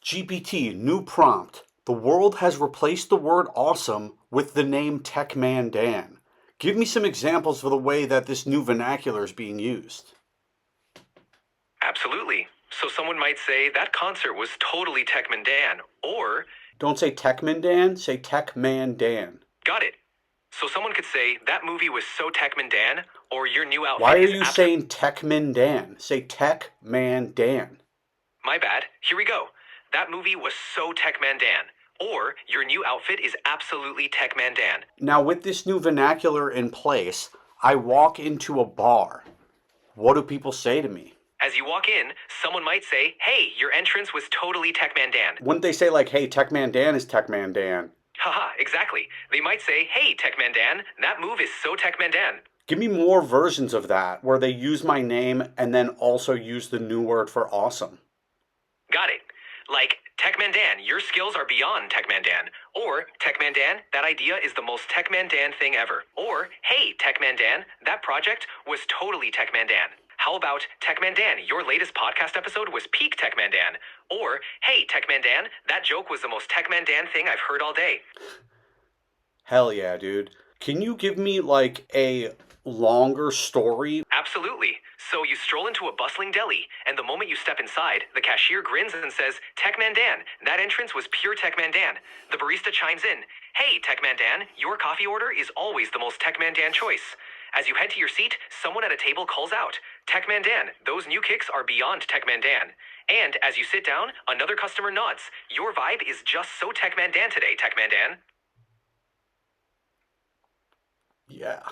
GPT, new prompt. The world has replaced the word awesome with the name Techman Dan. Give me some examples of the way that this new vernacular is being used. Absolutely. So someone might say that concert was totally Techman Dan, or Don't say Techman Dan, say Techman Dan. got it. So someone could say that movie was so Techman Dan, or your new Why outfit are is you absolutely. saying Techman Dan? Say Techman Dan. My bad. Here we go. That movie was so Techman Dan, or your new outfit is absolutely Techman Dan. Now, with this new vernacular in place, I walk into a bar. What do people say to me? As you walk in, someone might say, "Hey, your entrance was totally Techman Dan." Wouldn't they say, like, hey, Techman Dan is Techman Dan? Haha, exactly. They might say, "Hey, Techman Dan, that move is so Techman Dan." Give me more versions of that where they use my name and then also use the new word for awesome. Got it. Like, Techman Dan, your skills are beyond Techman Dan. Or, Techman Dan, that idea is the most Techman Dan thing ever. Or, hey, Techman Dan, that project was totally Techman Dan. How about, Techman Dan, your latest podcast episode was peak Techman Dan. Or, hey, Techman Dan, that joke was the most Techman Dan thing I've heard all day. Hell yeah, dude. Can you give me like a longer story? Absolutely. So you stroll into a bustling deli, and the moment you step inside, the cashier grins and says, "Techman Dan, that entrance was pure Techman Dan." The barista chimes in, "Hey, Techman Dan, your coffee order is always the most Techman Dan choice." As you head to your seat, someone at a table calls out, "Techman Dan, those new kicks are beyond Techman Dan." And as you sit down, another customer nods, "Your vibe is just so Techman Dan today, Techman Dan." Yeah.